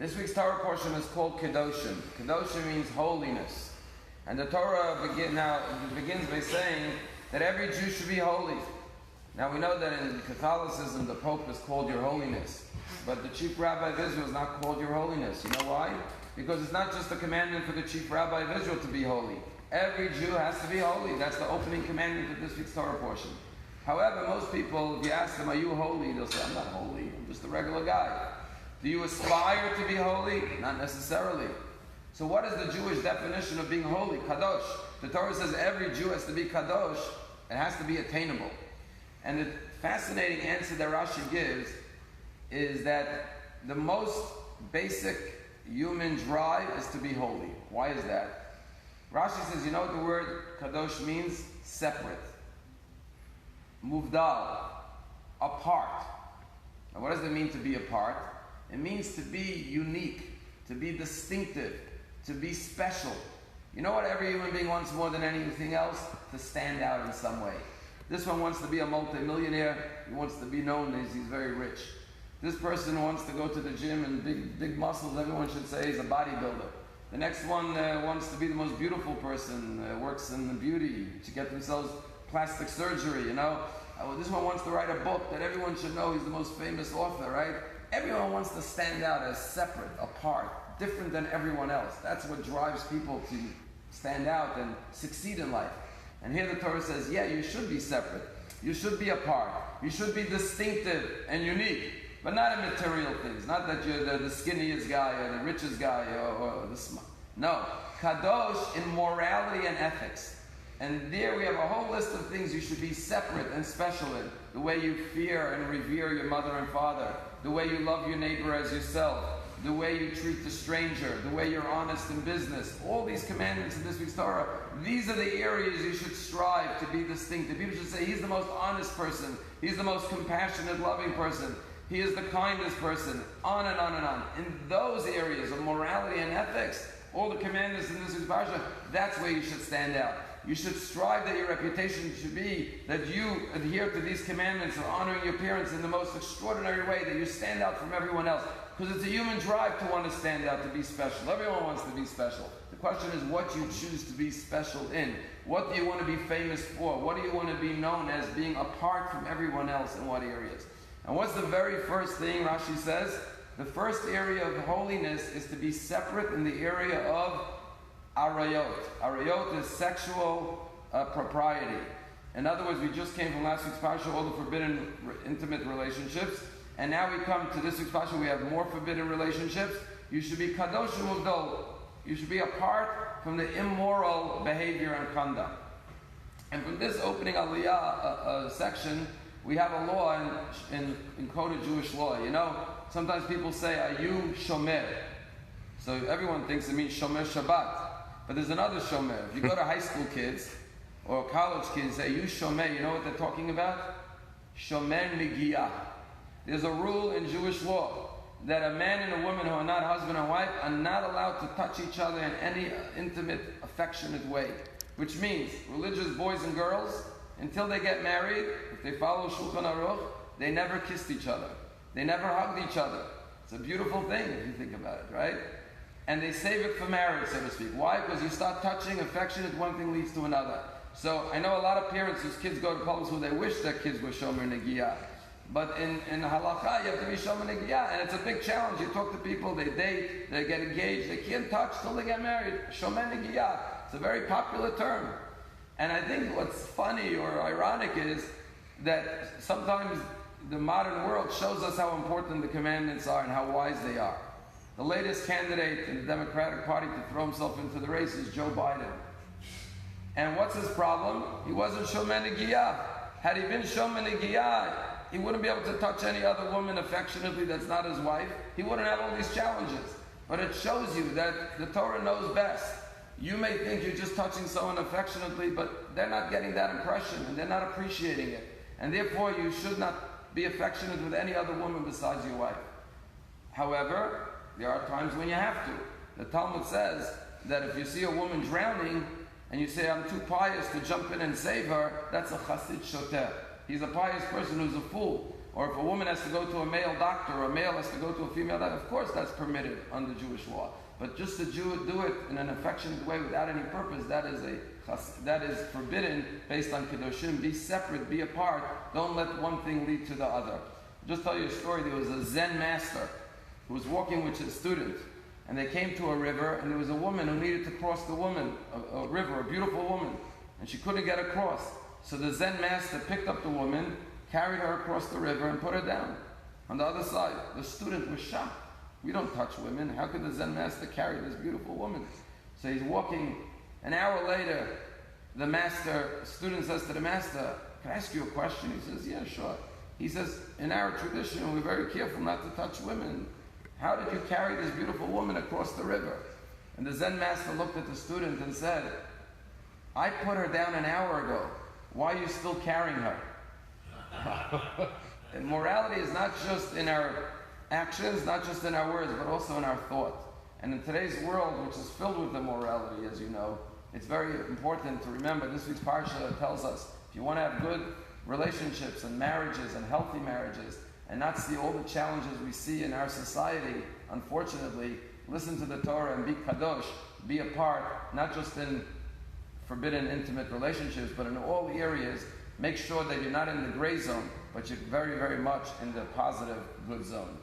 This week's Torah portion is called Kedoshim. Kedoshim means holiness. And the Torah begins by saying that every Jew should be holy. Now we know that in Catholicism the Pope is called Your Holiness. But the Chief Rabbi of Israel is not called Your Holiness. You know why? Because it's not just a commandment for the Chief Rabbi of Israel to be holy. Every Jew has to be holy. That's the opening commandment of this week's Torah portion. However, most people, if you ask them, are you holy? They'll say, I'm not holy. I'm just a regular guy. Do you aspire to be holy? Not necessarily. So what is the Jewish definition of being holy? Kadosh. The Torah says every Jew has to be kadosh. It has to be attainable. And the fascinating answer that Rashi gives is that the most basic human drive is to be holy. Why is that? Rashi says, you know what the word kadosh means? Separate. Muvdal. Apart. Now what does it mean to be apart? It means to be unique, to be distinctive, to be special. You know what every human being wants more than anything else? To stand out in some way. This one wants to be a multi-millionaire. He wants to be known as he's very rich. This person wants to go to the gym and big muscles. Everyone should say he's a bodybuilder. The next one wants to be the most beautiful person, works in the beauty, to get themselves plastic surgery, you know. This one wants to write a book that everyone should know he's the most famous author, right? Everyone wants to stand out as separate, apart, different than everyone else. That's what drives people to stand out and succeed in life. And here the Torah says, yeah, you should be separate. You should be apart. You should be distinctive and unique, but not in material things. Not that you're the skinniest guy or the richest guy or the smart. No, kadosh in morality and ethics. And there we have a whole list of things you should be separate and special in. The way you fear and revere your mother and father. The way you love your neighbor as yourself. The way you treat the stranger. The way you're honest in business. All these commandments in this week's Torah, these are the areas you should strive to be distinctive. People should say, he's the most honest person. He's the most compassionate, loving person. He is the kindest person. On and on and on. In those areas of morality and ethics, all the commandments in this week's parsha, that's where you should stand out. You should strive that your reputation should be that you adhere to these commandments of honoring your parents in the most extraordinary way, that you stand out from everyone else. Because it's a human drive to want to stand out, to be special. Everyone wants to be special. The question is what you choose to be special in. What do you want to be famous for? What do you want to be known as being apart from everyone else in what areas? And what's the very first thing Rashi says? The first area of holiness is to be separate in the area of arayot. Arayot is sexual propriety. In other words, we just came from last week's parsha, all the forbidden intimate relationships, and now we come to this week's parsha, we have more forbidden relationships. You should be kadosh umuvdol. You should be apart from the immoral behavior and conduct. And from this opening aliyah section, we have a law in code of Jewish law. You know, sometimes people say, are you shomer? So everyone thinks it means shomer Shabbat. But there's another shomer. If you go to high school kids or college kids, say, you shomer, you know what they're talking about? Shomer Megiyah. There's a rule in Jewish law that a man and a woman who are not husband and wife are not allowed to touch each other in any intimate, affectionate way. Which means religious boys and girls, until they get married, if they follow Shulchan Aruch, they never kissed each other. They never hugged each other. It's a beautiful thing if you think about it, right? And they save it for marriage, so to speak. Why? Because you start touching, affectionate, one thing leads to another. So I know a lot of parents whose kids go to public school, they wish their kids were Shomer Negiyah. But in halakha, you have to be Shomer Negiyah, and it's a big challenge. You talk to people, they date, they get engaged, they can't touch till they get married. Shomer Negiyah. It's a very popular term. And I think what's funny or ironic is that sometimes the modern world shows us how important the commandments are and how wise they are. The latest candidate in the Democratic Party to throw himself into the race is Joe Biden. And what's his problem? He wasn't Shomer Negiyah. Had he been Shomer Negiyah, he wouldn't be able to touch any other woman affectionately that's not his wife. He wouldn't have all these challenges. But it shows you that the Torah knows best. You may think you're just touching someone affectionately, but they're not getting that impression and they're not appreciating it. And therefore, you should not be affectionate with any other woman besides your wife. However, there are times when you have to. The Talmud says that if you see a woman drowning and you say, I'm too pious to jump in and save her, that's a chassid shoter. He's a pious person who's a fool. Or if a woman has to go to a male doctor, or a male has to go to a female doctor, of course that's permitted under Jewish law. But just to do it in an affectionate way without any purpose, that is forbidden based on Kedoshim. Be separate, be apart. Don't let one thing lead to the other. I'll just tell you a story. There was a Zen master who was walking with his student, and they came to a river, and there was a woman who needed to cross the river, a beautiful woman, and she couldn't get across. So the Zen master picked up the woman, carried her across the river, and put her down on the other side. The student was shocked. We don't touch women. How could the Zen master carry this beautiful woman? So he's walking. An hour later, the student says to the master, "Can I ask you a question?" He says, "Yeah, sure." He says, "In our tradition, we're very careful not to touch women. How did you carry this beautiful woman across the river?" And the Zen master looked at the student and said, "I put her down an hour ago. Why are you still carrying her?" And morality is not just in our actions, not just in our words, but also in our thought. And in today's world, which is filled with immorality, as you know, it's very important to remember. This week's parsha tells us, if you want to have good relationships and marriages and healthy marriages, and not see all the challenges we see in our society, unfortunately, listen to the Torah and be kadosh, be a part, not just in forbidden intimate relationships, but in all areas. Make sure that you're not in the gray zone, but you're very, very much in the positive, good zone.